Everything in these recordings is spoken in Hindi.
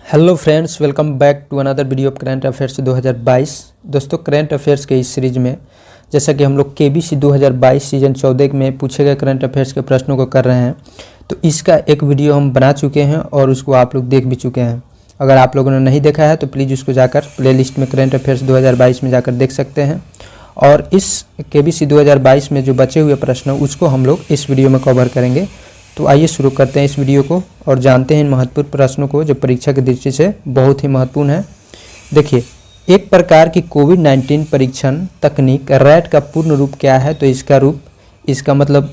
Hello friends, welcome back to another video of current affairs 2022। दोस्तों, करंट अफेयर्स के इस सीरीज में जैसा कि हम लोग केबीसी 2022 सीजन 14 में पूछे गए करंट अफेयर्स के प्रश्नों को कर रहे हैं, तो इसका एक वीडियो हम बना चुके हैं और उसको आप लोग देख भी चुके हैं। अगर आप लोगों ने नहीं देखा है तो प्लीज़ उसको जाकर प्लेलिस्ट में करंट अफेयर्स 2022 में जाकर देख सकते हैं। और इस केबीसी 2022 में जो बचे हुए प्रश्न उसको हम लोग इस वीडियो में कवर करेंगे। तो आइए शुरू करते हैं इस वीडियो को और जानते हैं इन महत्वपूर्ण प्रश्नों को जो परीक्षा की दृष्टि से बहुत ही महत्वपूर्ण है। देखिए, एक प्रकार की कोविड-19 परीक्षण तकनीक रैट का पूर्ण रूप क्या है? तो इसका मतलब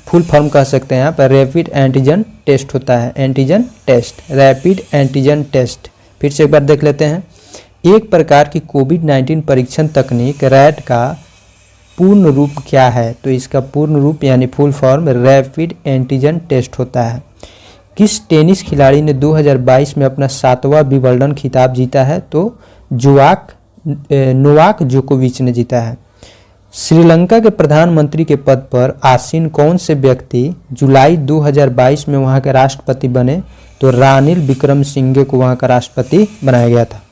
फुल फॉर्म कह सकते हैं यहाँ पर रैपिड एंटीजन टेस्ट होता है। Antigen test, rapid antigen test. फिर से एक बार देख लेते हैं। एक प्रकार की कोविड-19 परीक्षण तकनीक रैट का पूर्ण रूप क्या है? तो इसका पूर्ण रूप यानी full form rapid antigen test होता है। किस टेनिस खिलाड़ी ने 2022 में अपना 7वां विंबलडन खिताब जीता है? तो नोवाक जोकोविच ने जीता है। श्रीलंका के प्रधानमंत्री के पद पर आसीन कौन से व्यक्ति जुलाई 2022 में वहां के राष्ट्रपति बने? तो रानिल विक्रमसिंघे को वहां का राष्ट्रपति बनाया गया था।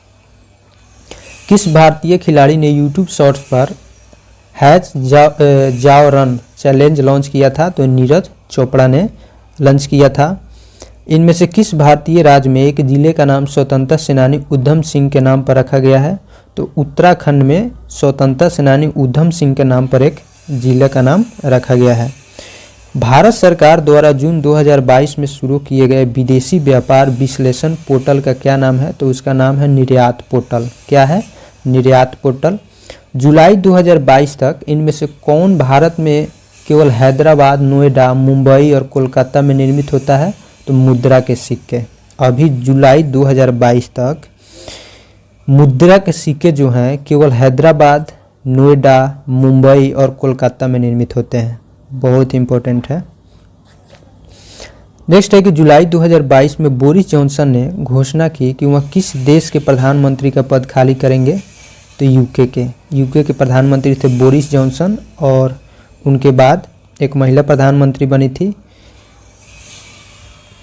किस भारतीय खिलाड़ी ने यूट्यूब शॉर्ट्स पर जाओ रन चैलेंज लॉन्च किया था? तो नीरज चोपड़ा ने लॉन्च किया था। इनमें से किस भारतीय राज्य में एक जिले का नाम स्वतंत्रता सेनानी उधम सिंह के नाम पर रखा गया है? तो उत्तराखंड में स्वतंत्रता सेनानी उधम सिंह के नाम पर एक जिले का नाम रखा गया है। भारत सरकार द्वारा जून 2022 में शुरू किए गए विदेशी व्यापार विश्लेषण पोर्टल का क्या नाम है? तो उसका नाम है निर्यात पोर्टल। क्या है? निर्यात पोर्टल। जुलाई 2022 तक इनमें से कौन भारत में केवल हैदराबाद, नोएडा, मुंबई और कोलकाता में निर्मित होता है? तो मुद्रा के सिक्के। अभी जुलाई 2022 तक मुद्रा के सिक्के जो हैं केवल हैदराबाद, नोएडा, मुंबई और कोलकाता में निर्मित होते हैं। बहुत इंपॉर्टेंट है। नेक्स्ट है कि जुलाई 2022 में बोरिस जॉनसन ने घोषणा की कि वह किस देश के प्रधानमंत्री का पद खाली करेंगे? तो यूके के प्रधानमंत्री थे बोरिस जॉनसन और उनके बाद एक महिला प्रधानमंत्री बनी थी।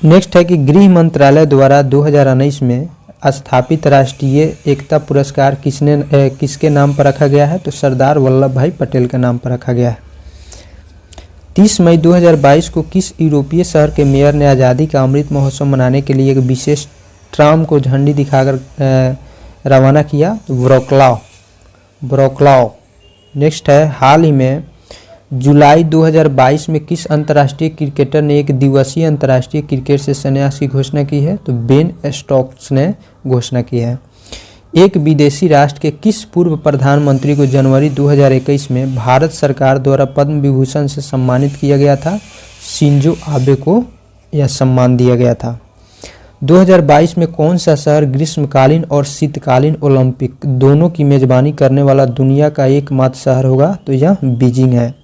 नेक्स्ट है कि गृह मंत्रालय द्वारा 2019 में स्थापित राष्ट्रीय एकता पुरस्कार किसके नाम पर रखा गया है? तो सरदार वल्लभ भाई पटेल के नाम पर रखा गया है। 30 मई 2022 को किस यूरोपीय शहर के मेयर ने आज़ादी का अमृत महोत्सव मनाने के लिए एक विशेष ट्राम को झंडी दिखाकर रवाना किया? ब्रोक्लाव। नेक्स्ट है, हाल ही में जुलाई 2022 में किस अंतर्राष्ट्रीय क्रिकेटर ने एक दिवसीय अंतर्राष्ट्रीय क्रिकेट से संन्यास की घोषणा की है? तो बेन स्टोक्स ने घोषणा की है। एक विदेशी राष्ट्र के किस पूर्व प्रधानमंत्री को जनवरी 2021 में भारत सरकार द्वारा पद्म विभूषण से सम्मानित किया गया था? शिंजो आबे को यह सम्मान दिया गया था। 2022 में कौन सा शहर ग्रीष्मकालीन और शीतकालीन ओलंपिक दोनों की मेजबानी करने वाला दुनिया का एकमात्र शहर होगा? तो यह बीजिंग है।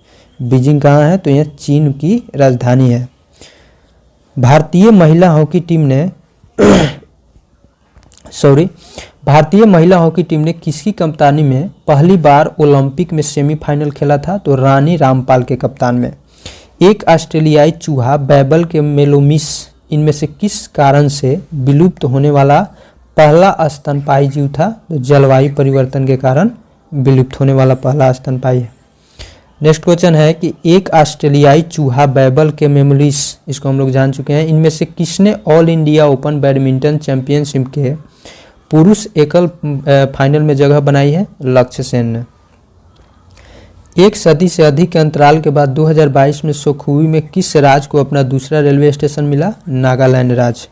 बीजिंग कहाँ है? तो यह चीन की राजधानी है। भारतीय महिला हॉकी टीम ने किसकी कप्तानी में पहली बार ओलंपिक में सेमीफाइनल खेला था? तो रानी रामपाल के कप्तान में। एक ऑस्ट्रेलियाई चूहा बैबल के मेलोमिस इनमें से किस कारण से विलुप्त होने वाला पहला स्तनपायी जीव था? तो जलवायु परिवर्तन के कारण विलुप्त होने वाला पहला स्तनपायी है। नेक्स्ट क्वेश्चन है कि एक ऑस्ट्रेलियाई चूहा बैबल के मेमोलिस, इसको हम लोग जान चुके हैं, इनमें से किसने all India open badminton championship के पुरुष एकल फाइनल में जगह बनाई है? लक्ष्य सेन ने। एक सदी से अधिक के अंतराल के बाद 2022 में सुखोई में किस राज्य को अपना दूसरा रेलवे स्टेशन मिला? नागालैंड राज्य।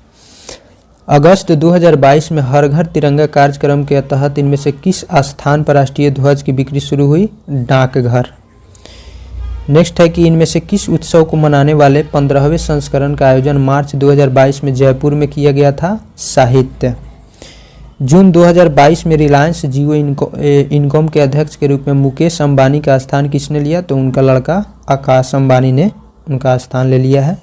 अगस्त 2022 में हर घर तिरंगा कार्यक्रम के तहत इनमें से किस स्थान पर राष्ट्रीय ध्वज की बिक्री शुरू हुई? डाकघर। नेक्स्ट है कि इनमें से किस उत्सव को मनाने वाले 15वें संस्करण का आयोजन मार्च 2022 में जयपुर में किया गया था? साहित्य। जून 2022 में रिलायंस जियो इनकॉम के अध्यक्ष के रूप में मुकेश अंबानी का स्थान किसने लिया? तो उनका लड़का आकाश अंबानी ने उनका स्थान ले लिया है।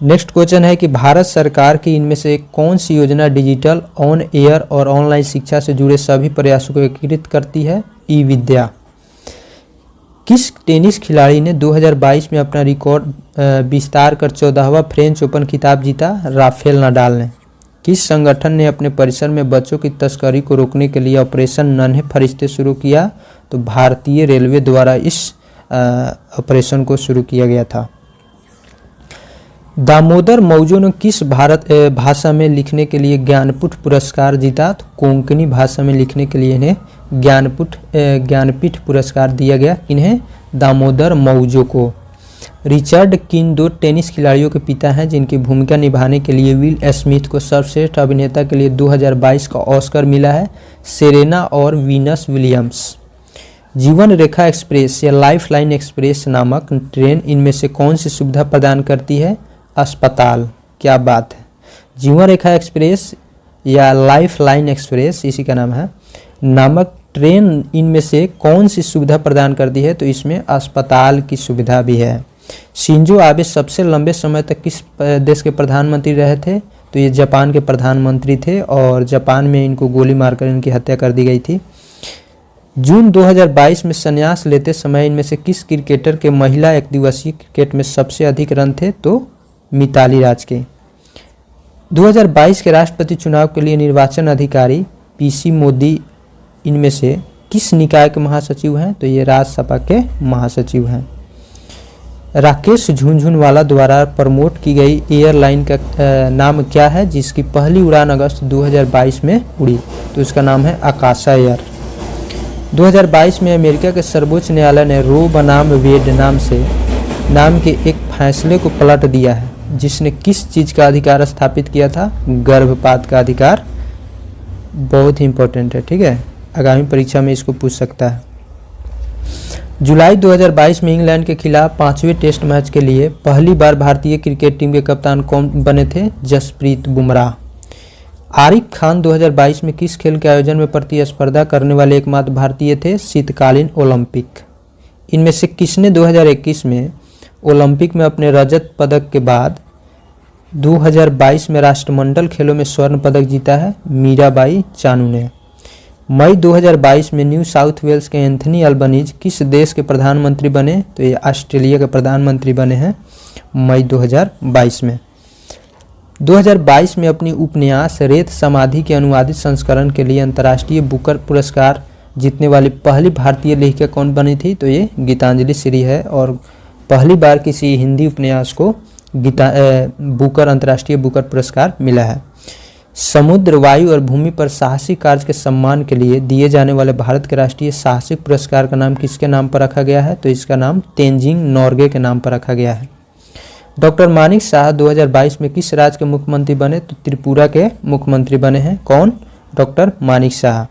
नेक्स्ट क्वेश्चन है कि भारत सरकार की इनमें से कौन सी योजना डिजिटल, ऑन एयर और ऑनलाइन शिक्षा से जुड़े सभी प्रयासों को एकीकृत करती है? ई विद्या। किस टेनिस खिलाड़ी ने 2022 में अपना रिकॉर्ड विस्तार कर 14वां फ्रेंच ओपन खिताब जीता? राफेल नाडाल ने। किस संगठन ने अपने परिसर में बच्चों की तस्करी को रोकने के लिए ऑपरेशन नन्हे फरिश्ते शुरू किया? तो भारतीय रेलवे द्वारा इस ऑपरेशन को शुरू किया गया था। दामोदर मौजो ने किस भाषा में लिखने के लिए ज्ञानपीठ पुरस्कार जीता? तो कोंकणी भाषा में लिखने के लिए इन्हें ज्ञानपीठ पुरस्कार दिया गया। इन्हें दामोदर मौजो को। रिचर्ड किन 2 टेनिस खिलाड़ियों के पिता हैं जिनकी भूमिका निभाने के लिए विल स्मिथ को सर्वश्रेष्ठ अभिनेता के लिए 2022 का ऑस्कर मिला है। सेरेना और वीनस विलियम्स। जीवन रेखा एक्सप्रेस या लाइफ लाइन एक्सप्रेस नामक ट्रेन इनमें से कौन सी सुविधा प्रदान करती है? अस्पताल। क्या बात है। जीवन रेखा एक्सप्रेस या लाइफ लाइन एक्सप्रेस इसी का नाम है नामक ट्रेन इनमें से कौन सी सुविधा प्रदान करती है? तो इसमें अस्पताल की सुविधा भी है। शिंजो आबे सबसे लंबे समय तक किस देश के प्रधानमंत्री रहे थे? तो ये जापान के प्रधानमंत्री थे और जापान में इनको गोली मारकर इनकी हत्या कर दी गई थी। जून 2022 में संन्यास लेते समय इनमें से किस क्रिकेटर के महिला एकदिवसीय क्रिकेट में सबसे अधिक रन थे? तो मिताली राज के। 2022 के राष्ट्रपति चुनाव के लिए निर्वाचन अधिकारी पीसी मोदी इनमें से किस निकाय के महासचिव हैं? तो ये राज्यसभा के महासचिव हैं। राकेश झुनझुनवाला द्वारा प्रमोट की गई एयरलाइन का नाम क्या है जिसकी पहली उड़ान अगस्त 2022 में उड़ी? तो इसका नाम है आकाशा एयर। 2022 में अमेरिका के सर्वोच्च न्यायालय ने रो बनाम वेड नाम के एक फैसले को पलट दिया है जिसने किस चीज़ का अधिकार स्थापित किया था? गर्भपात का अधिकार। बहुत ही इंपॉर्टेंट है, ठीक है, आगामी परीक्षा में इसको पूछ सकता है। जुलाई 2022 में इंग्लैंड के खिलाफ 5वें टेस्ट मैच के लिए पहली बार भारतीय क्रिकेट टीम के कप्तान कौन बने थे? जसप्रीत बुमराह। आरिफ खान 2022 में किस खेल के आयोजन में प्रतिस्पर्धा करने वाले एकमात्र भारतीय थे? शीतकालीन ओलंपिक। इनमें से किसने 2021 में ओलंपिक में अपने रजत पदक के बाद 2022 में राष्ट्रमंडल खेलों में स्वर्ण पदक जीता है? मीराबाई चानू ने। मई 2022 में न्यू साउथ वेल्स के एंथनी अल्बनीज किस देश के प्रधानमंत्री बने? तो ये ऑस्ट्रेलिया के प्रधानमंत्री बने हैं मई 2022 में। 2022 में अपनी उपन्यास रेत समाधि के अनुवादित संस्करण के लिए अंतर्राष्ट्रीय बुकर पुरस्कार जीतने वाली पहली भारतीय लेखिका कौन बनी थी? तो ये गीतांजलि श्री है और पहली बार किसी हिंदी उपन्यास को अंतर्राष्ट्रीय बुकर पुरस्कार मिला है। समुद्र, वायु और भूमि पर साहसिक कार्य के सम्मान के लिए दिए जाने वाले भारत के राष्ट्रीय साहसिक पुरस्कार का नाम किसके नाम पर रखा गया है? तो इसका नाम तेंजिंग नोर्गे के नाम पर रखा गया है। डॉक्टर मानिक शाह 2022 में किस राज्य के मुख्यमंत्री बने? तो त्रिपुरा के मुख्यमंत्री बने हैं। कौन? डॉक्टर मानिक शाह।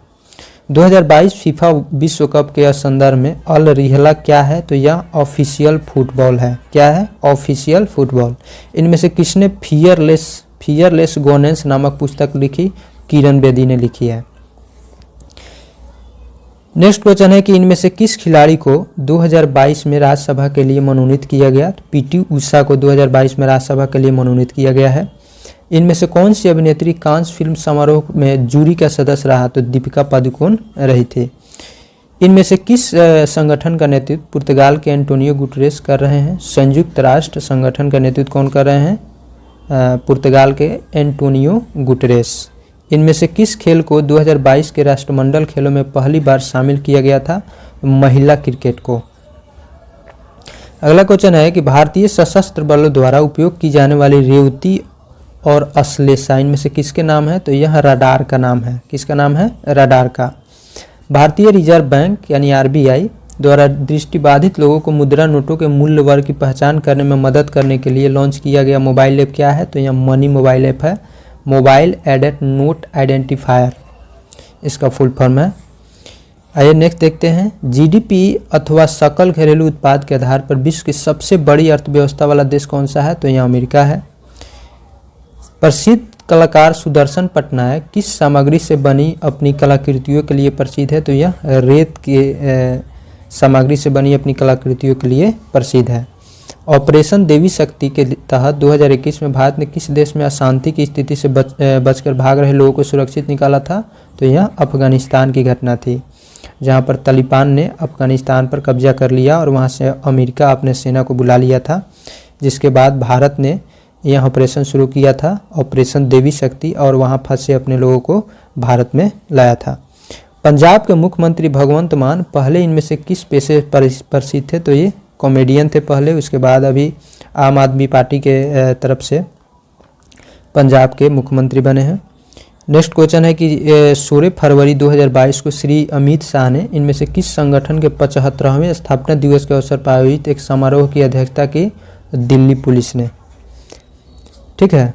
2022 फीफा विश्व कप के संदर्भ में अल रिहला क्या है? तो यह ऑफिशियल फुटबॉल है। क्या है? Official football. इनमें से किसने फियरलेस गवर्नेंस नामक पुस्तक लिखी? किरण बेदी ने लिखी है। नेक्स्ट क्वेश्चन है कि इनमें से किस खिलाड़ी को 2022 में राज्यसभा के लिए मनोनीत किया गया? तो पीटी उषा को 2022 में राज्यसभा के लिए मनोनीत किया गया है। इनमें से कौन सी अभिनेत्री कांस फिल्म समारोह में जूरी का सदस्य रहा? तो दीपिका पादुकोण रही थी। इनमें से किस संगठन का नेतृत्व पुर्तगाल के एंटोनियो गुटरेस कर रहे हैं? संयुक्त राष्ट्र संगठन का नेतृत्व कौन कर रहे हैं? पुर्तगाल के एंटोनियो गुटरेस। इनमें से किस खेल को 2022 के राष्ट्रमंडल खेलों में पहली बार शामिल किया गया था? महिला क्रिकेट को। अगला क्वेश्चन है कि भारतीय सशस्त्र बलों द्वारा उपयोग की जाने वाली रेवती और अश्लेषा इनमें से किसके नाम है? तो यह रडार का नाम है। किसका नाम है? रडार का। भारतीय रिजर्व बैंक यानी आरबीआई द्वारा दृष्टिबाधित लोगों को मुद्रा नोटों के मूल्य वर्ग की पहचान करने में मदद करने के लिए लॉन्च किया गया मोबाइल ऐप क्या है? तो यह मनी मोबाइल ऐप है। मोबाइल एडेड नोट आइडेंटिफायर इसका फुल फॉर्म है। आइए नेक्स्ट देखते हैं। जीडीपी अथवा सकल घरेलू उत्पाद के आधार पर विश्व की सबसे बड़ी अर्थव्यवस्था वाला देश कौन सा है? तो यह अमेरिका है। प्रसिद्ध कलाकार सुदर्शन पटनायक किस सामग्री से बनी अपनी कलाकृतियों के लिए प्रसिद्ध है? तो यह रेत के सामग्री से बनी अपनी कलाकृतियों के लिए प्रसिद्ध है। ऑपरेशन देवी शक्ति के तहत 2021 में भारत ने किस देश में अशांति की स्थिति से बचकर भाग रहे लोगों को सुरक्षित निकाला था? तो यह अफगानिस्तान की घटना थी, जहां पर तालिबान ने अफगानिस्तान पर कब्जा कर लिया और वहां से अमेरिका अपने सेना को बुला लिया था, जिसके बाद भारत ने यहाँ ऑपरेशन शुरू किया था, ऑपरेशन देवी शक्ति, और वहाँ फंसे अपने लोगों को भारत में लाया था। पंजाब के मुख्यमंत्री भगवंत मान पहले इनमें से किस पेशे प्रसिद्ध थे? तो ये कॉमेडियन थे पहले, उसके बाद अभी आम आदमी पार्टी के तरफ से पंजाब के मुख्यमंत्री बने हैं। नेक्स्ट क्वेश्चन है कि 16 फरवरी 2022 को श्री अमित शाह ने इनमें से किस संगठन के 75वें स्थापना दिवस के अवसर पर आयोजित एक समारोह की अध्यक्षता की? दिल्ली पुलिस ने। ठीक है।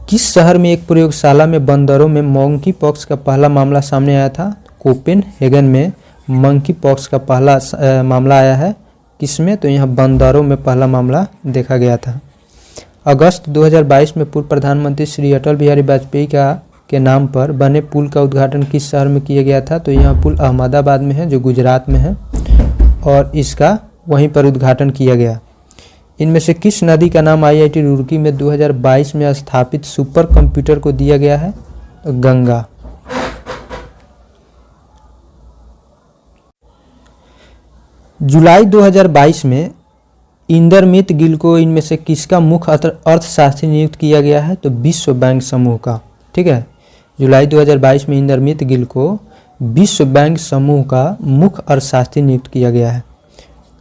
किस शहर में एक प्रयोगशाला में बंदरों में मंकी पॉक्स का पहला मामला सामने आया था? कोपेनहेगन में मंकी पॉक्स का पहला मामला आया है। किसमें? तो यहाँ बंदरों में पहला मामला देखा गया था। अगस्त 2022 में पूर्व प्रधानमंत्री श्री अटल बिहारी वाजपेयी के नाम पर बने पुल का उद्घाटन किस शहर में किया गया था? तो यह पुल अहमदाबाद में है, जो गुजरात में है, और इसका वहीं पर उद्घाटन किया गया। इनमें से किस नदी का नाम IIT रुड़की में 2022 में स्थापित सुपर कंप्यूटर को दिया गया है? तो गंगा। जुलाई 2022 में इंदरमित गिल को इनमें से किसका मुख्य अर्थशास्त्री नियुक्त किया गया है? तो विश्व बैंक समूह का। ठीक है। जुलाई 2022 में इंदरमित गिल को विश्व बैंक समूह का मुख्य अर्थशास्त्री नियुक्त किया गया है।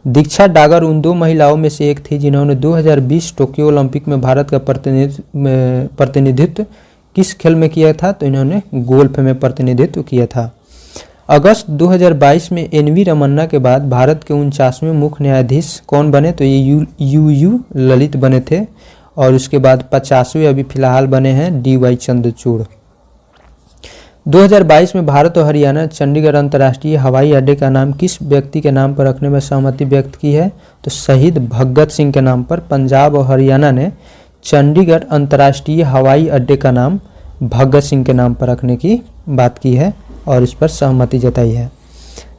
दीक्षा डागर उन 2 महिलाओं में से एक थी जिन्होंने 2020 टोक्यो ओलंपिक में भारत का प्रतिनिधित्व किस खेल में किया था? तो इन्होंने गोल्फ में प्रतिनिधित्व किया था। अगस्त 2022 में NV रमन्ना के बाद भारत के 49वें मुख्य न्यायाधीश कौन बने? तो ये UU ललित बने थे, और उसके बाद 50वें अभी फिलहाल बने हैं DY चंद्रचूड़। 2022 में भारत और हरियाणा चंडीगढ़ अंतर्राष्ट्रीय हवाई अड्डे का नाम किस व्यक्ति के नाम पर रखने में सहमति व्यक्त की है? तो शहीद भगत सिंह के नाम पर पंजाब और हरियाणा ने चंडीगढ़ अंतर्राष्ट्रीय हवाई अड्डे का नाम भगत सिंह के नाम पर रखने की बात की है और इस पर सहमति जताई है।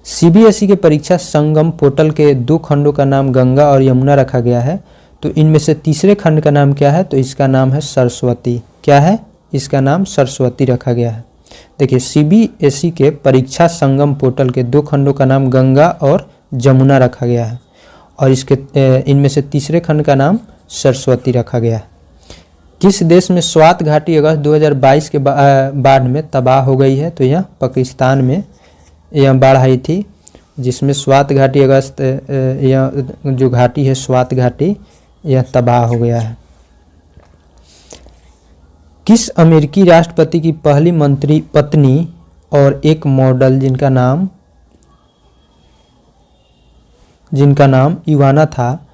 CBSE के परीक्षा संगम पोर्टल के 2 खंडों का नाम गंगा और यमुना रखा गया है। तो इनमें से तीसरे खंड का नाम क्या है? तो इसका नाम है सरस्वती। क्या है? इसका नाम सरस्वती रखा गया है। देखिए, CBSE के परीक्षा संगम पोर्टल के 2 खंडों का नाम गंगा और जमुना रखा गया है, और इसके इनमें से तीसरे खंड का नाम सरस्वती रखा गया है। किस देश में स्वात घाटी अगस्त 2022 के बाढ़ में तबाह हो गई है? तो यह पाकिस्तान में यह बाढ़ आई थी, जिसमें स्वात घाटी अगस्त यह जो घाटी है स्वात घाटी, यह तबाह हो गया है। किस अमेरिकी राष्ट्रपति की पहली मंत्री पत्नी और एक मॉडल जिनका नाम इवाना था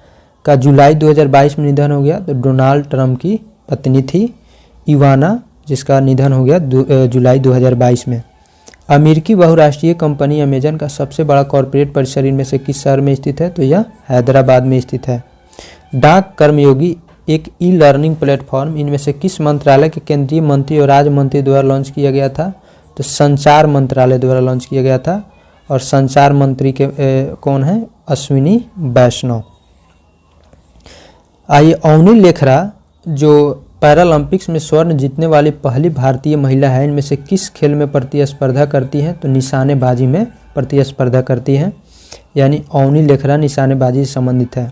का जुलाई 2022 में निधन हो गया? तो डोनाल्ड ट्रंप की पत्नी थी इवाना, जिसका निधन हो गया जुलाई 2022 में। अमेरिकी बहुराष्ट्रीय कंपनी अमेजन का सबसे बड़ा कॉरपोरेट परिसर इनमें से किस शहर में स्थित है? तो यह हैदराबाद में स्थित है। डाक कर्मयोगी एक ई-लर्निंग प्लेटफॉर्म इनमें से किस मंत्रालय के केंद्रीय मंत्री और राज्य मंत्री द्वारा लॉन्च किया गया था? तो संचार मंत्रालय द्वारा लॉन्च किया गया था, और संचार मंत्री के कौन है? अश्विनी वैष्णव। आइए, अवनी लेखरा जो पैरालंपिक्स में स्वर्ण जीतने वाली पहली भारतीय महिला है, इनमें से किस खेल में प्रतिस्पर्धा करती हैं? तो निशानेबाजी में प्रतिस्पर्धा करती हैं, यानी अवनी लेखरा निशानेबाजी से संबंधित है।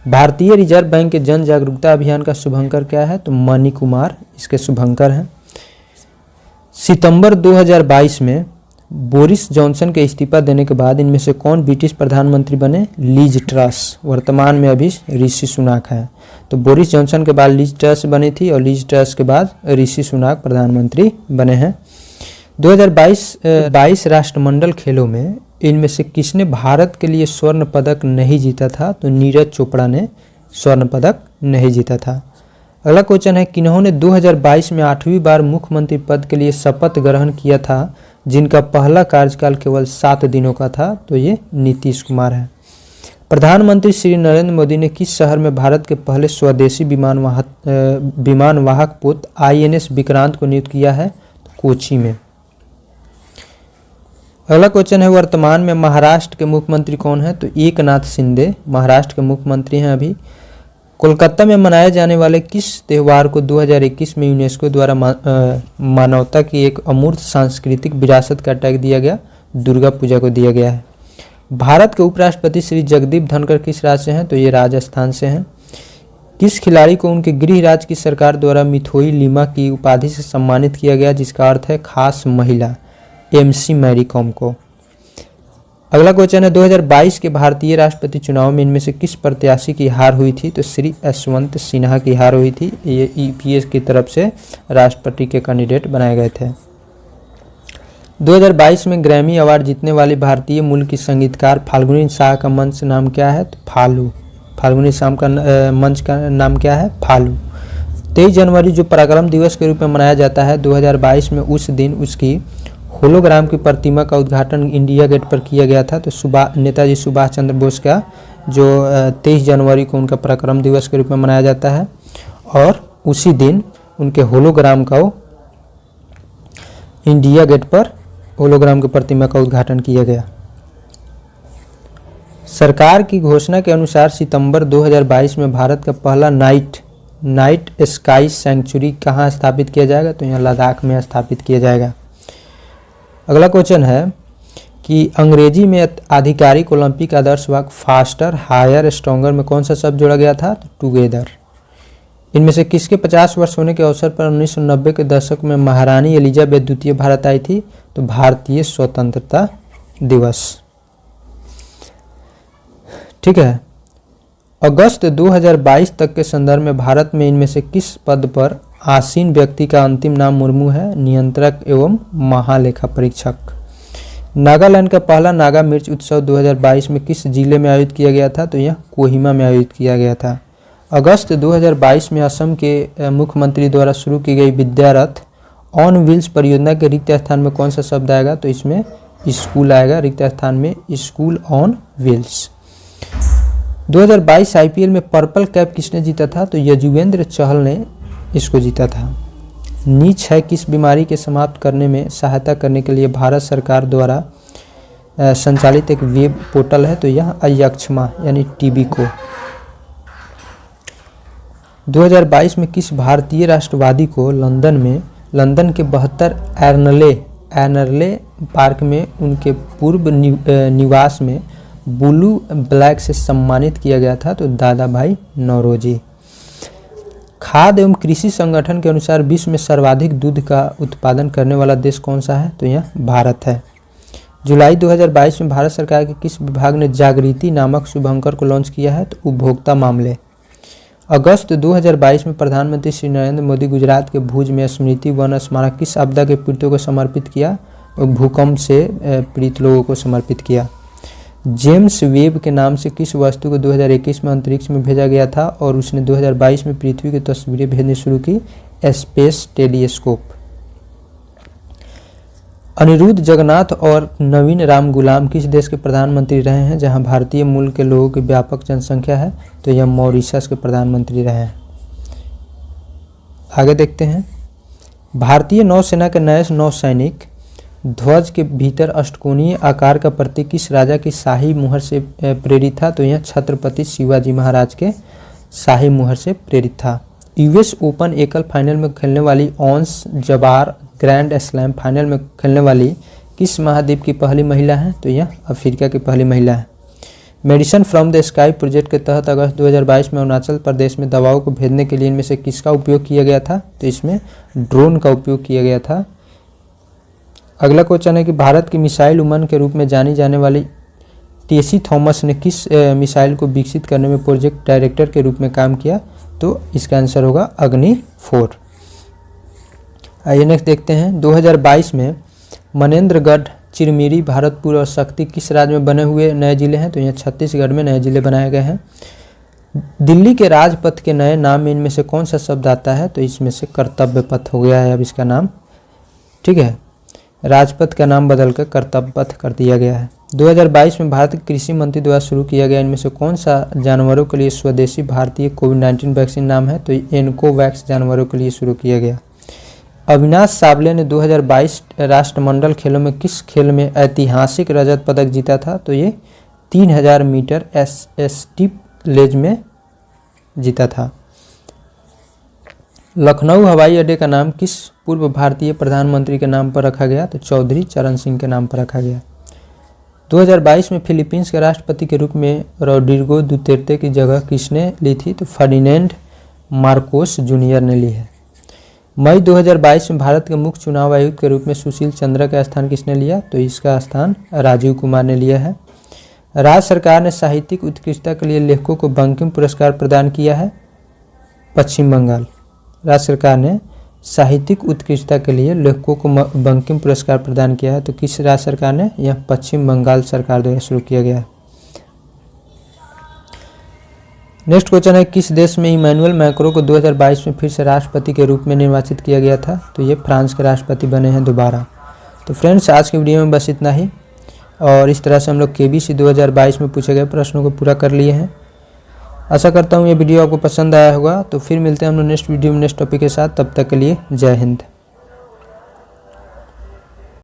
भारतीय रिजर्व बैंक के जन जागरूकता अभियान का शुभंकर क्या है? तो मणि कुमार इसके शुभंकर हैं। सितंबर 2022 में बोरिस जॉनसन के इस्तीफा देने के बाद इनमें से कौन ब्रिटिश प्रधानमंत्री बने? Lease truss. वर्तमान में अभी ऋषि सुनाक है। तो बोरिस जॉनसन के बाद लीज ट्रस बनी थी, और लीज ट्रस के बाद ऋषि सुनाक प्रधानमंत्री बने हैं। 2022 राष्ट्रमंडल खेलों में इनमें से किसने भारत के लिए स्वर्ण पदक नहीं जीता था? तो नीरज चोपड़ा ने स्वर्ण पदक नहीं जीता था। अगला क्वेश्चन है, किन्होंने 2022 में 8वीं बार मुख्यमंत्री पद के लिए शपथ ग्रहण किया था, जिनका पहला कार्यकाल केवल 7 दिनों का था? तो ये नीतीश कुमार है। प्रधानमंत्री श्री नरेंद्र मोदी ने किस शहर में भारत के पहले स्वदेशी विमानवाहक पोत INS विक्रांत को नियुक्त किया है? तो कोची में। अगला क्वेश्चन है, वर्तमान में महाराष्ट्र के मुख्यमंत्री कौन है? तो एकनाथ शिंदे महाराष्ट्र के मुख्यमंत्री हैं अभी। कोलकाता में मनाए जाने वाले किस त्यौहार को 2021 में यूनेस्को द्वारा मानवता की एक अमूर्त सांस्कृतिक विरासत का टैग दिया गया? दुर्गा पूजा को दिया गया है। भारत के उपराष्ट्रपति श्री जगदीप धनखड़ किस राज्य से हैं? तो ये राजस्थान से हैं। किस खिलाड़ी को उनके गृह राज्य की सरकार द्वारा मिथोई लिमा की उपाधि से सम्मानित किया गया, जिसका अर्थ है खास महिला? एमसी मैरी कॉम को। अगला क्वेश्चन है 2022 के भारतीय राष्ट्रपति चुनाव में इनमें से किस प्रत्याशी की हार हुई थी? तो श्री यशवंत सिन्हा की हार हुई थी। ये ईपीएस की तरफ से राष्ट्रपति के कैंडिडेट बनाए गए थे। 2022 में ग्रैमी अवार्ड जीतने वाली भारतीय मूल की संगीतकार फाल्गुनी शाह का मंच नाम क्या है? तो फालू। फाल्गुनी शाह का मंच का नाम क्या है? फालू। 23 जनवरी जो पराक्रम दिवस के रूप में मनाया जाता है 2022 में, उस दिन उसकी होलोग्राम की प्रतिमा का उद्घाटन इंडिया गेट पर किया गया था। तो नेताजी सुभाष चंद्र बोस का जो 23 जनवरी को उनका पराक्रम दिवस के रूप में मनाया जाता है, और उसी दिन उनके होलोग्राम का इंडिया गेट पर होलोग्राम की प्रतिमा का उद्घाटन किया गया। सरकार की घोषणा के अनुसार सितंबर 2022 में भारत का पहला नाइट स्काई सेंचुरी कहाँ स्थापित किया जाएगा? तो यहाँ लद्दाख में स्थापित किया जाएगा। अगला क्वेश्चन है कि अंग्रेजी में आधिकारिक ओलंपिक आदर्श वाक्य फास्टर, हायर, स्ट्रॉन्गर में कौन सा शब्द जोड़ा गया था? तो टुगेदर। इनमें से किसके 50 वर्ष होने के अवसर पर 1990 के दशक में महारानी एलिजाबेथ द्वितीय भारत आई थी? तो भारतीय स्वतंत्रता दिवस। ठीक है। अगस्त 2022 तक के संदर्भ में भारत में इनमें से किस पद पर आसीन व्यक्ति का अंतिम नाम मुर्मू है? नियंत्रक एवं महालेखा परीक्षक। नागालैंड का पहला नागा मिर्च उत्सव 2022 में किस जिले में आयोजित किया गया था? तो यह कोहिमा में आयोजित किया गया था। अगस्त 2022 में असम के मुख्यमंत्री द्वारा शुरू की गई विद्यारथ ऑन व्हील्स परियोजना के रिक्त स्थान में कौन सा शब्द आएगा? तो इसमें स्कूल आएगा, रिक्त स्थान में स्कूल ऑन व्हील्स। 2022 आईपीएल में पर्पल कैप किसने जीता था? तो यजुवेंद्र चहल ने इसको जीता था। नीच है किस बीमारी के समाप्त करने में सहायता करने के लिए भारत सरकार द्वारा संचालित एक वेब पोर्टल है? तो यह अयक्षमा यानी टीबी को। 2022 में किस भारतीय राष्ट्रवादी को लंदन के 72 एर्नले पार्क में उनके पूर्व निवास में ब्लू ब्लैक से सम्मानित किया गया था? तो दादा भाई नौरोजी। खाद्य एवं कृषि संगठन के अनुसार विश्व में सर्वाधिक दूध का उत्पादन करने वाला देश कौन सा है? तो यह भारत है। जुलाई 2022 में भारत सरकार के किस विभाग ने जागृति नामक शुभंकर को लॉन्च किया है? तो उपभोक्ता मामले। अगस्त 2022 में प्रधानमंत्री श्री नरेंद्र मोदी गुजरात के भुज में स्मृति वन स्मारक किस आपदा के पीड़ितों को समर्पित किया? भूकंप से पीड़ित लोगों को समर्पित किया। जेम्स वेब के नाम से किस वस्तु को 2021 में अंतरिक्ष में भेजा गया था और उसने 2022 में पृथ्वी की तस्वीरें भेजनी शुरू की? Space telescope. अनिरुद्ध जगन्नाथ और नवीन राम गुलाम किस देश के प्रधानमंत्री रहे हैं जहां भारतीय मूल के लोगों की व्यापक जनसंख्या है? तो यह मॉरिशस के प्रधानमंत्री रहे हैं। आगे देखते हैं। भारतीय नौसेना के नए नौसैनिक ध्वज के भीतर अष्टकोणीय आकार का प्रतीक किस राजा की शाही मुहर से प्रेरित था? तो यह छत्रपति शिवाजी महाराज के शाही मुहर से प्रेरित था। यूएस ओपन एकल फाइनल में खेलने वाली ओंस जबार ग्रैंड स्लैम फाइनल में खेलने वाली किस महाद्वीप की पहली महिला है? तो यह अफ्रीका की पहली महिला है। Medicine from the sky project के तहत अगस्त 2022 में अरुणाचल प्रदेश में दवाओं को भेजने के लिए इनमें से किसका उपयोग किया गया था? तो इसमें ड्रोन का उपयोग किया गया था। अगला क्वेश्चन है कि भारत की मिसाइल वुमन के रूप में जानी जाने वाली टेसी थॉमस ने किस मिसाइल को विकसित करने में प्रोजेक्ट डायरेक्टर के रूप में काम किया? तो इसका आंसर होगा अग्नि 4। आइए नेक्स्ट देखते हैं। 2022 में मनेंद्रगढ़, चिरमिरी, भरतपुर और शक्ति किस राज्य में बने हुए नए जिले हैं? तो यहाँ छत्तीसगढ़ में नए जिले बनाए गए हैं। दिल्ली के राजपथ के नए नाम में इनमें से कौन सा शब्द आता है? तो इसमें से कर्तव्य पथ हो गया है अब इसका नाम। ठीक है, राजपथ का नाम बदलकर कर्तव्य पथ कर दिया गया है। 2022 में भारत के कृषि मंत्री द्वारा शुरू किया गया इनमें से कौन सा जानवरों के लिए स्वदेशी भारतीय कोविड-19 वैक्सीन नाम है? तो एनकोवैक्स जानवरों के लिए शुरू किया गया। अविनाश सावले ने 2022 राष्ट्रमंडल खेलों में किस खेल में ऐतिहासिक रजत पदक जीता था? तो ये 3000 मीटर स्टीपलेज में जीता था। लखनऊ हवाई अड्डे का नाम किस पूर्व भारतीय प्रधानमंत्री के नाम पर रखा गया? तो चौधरी चरण सिंह के नाम पर रखा गया। 2022 में फिलीपींस के राष्ट्रपति के रूप में रोड्रिगो दुतेर्ते की जगह किसने ली थी? तो फर्डिनेंड मार्कोस जूनियर ने ली है। मई 2022 में भारत के मुख्य चुनाव आयुक्त के रूप में सुशील चंद्रा का स्थान किसने लिया? तो इसका स्थान राजीव कुमार ने लिया है। राज्य सरकार ने साहित्यिक उत्कृष्टता के लिए लेखकों को बंकिम पुरस्कार प्रदान किया है। पश्चिम बंगाल। राज्य सरकार ने साहित्यिक उत्कृष्टता के लिए लेखकों को बंकिम पुरस्कार प्रदान किया है। तो किस राज्य सरकार ने? यह पश्चिम बंगाल सरकार द्वारा शुरू किया गया है। नेक्स्ट क्वेश्चन है, किस देश में इमैनुअल मैक्रों को 2022 में फिर से राष्ट्रपति के रूप में निर्वाचित किया गया था? तो ये फ्रांस के राष्ट्रपति बने हैं दोबारा। तो फ्रेंड्स, आज की वीडियो में बस इतना ही, और इस तरह से हम लोग KBC 2022 में पूछे गए प्रश्नों को पूरा कर लिए हैं। आशा करता हूँ ये वीडियो आपको पसंद आया होगा। तो फिर मिलते हैं हम लोग नेक्स्ट वीडियो में नेक्स्ट टॉपिक के साथ। तब तक के लिए जय हिंद।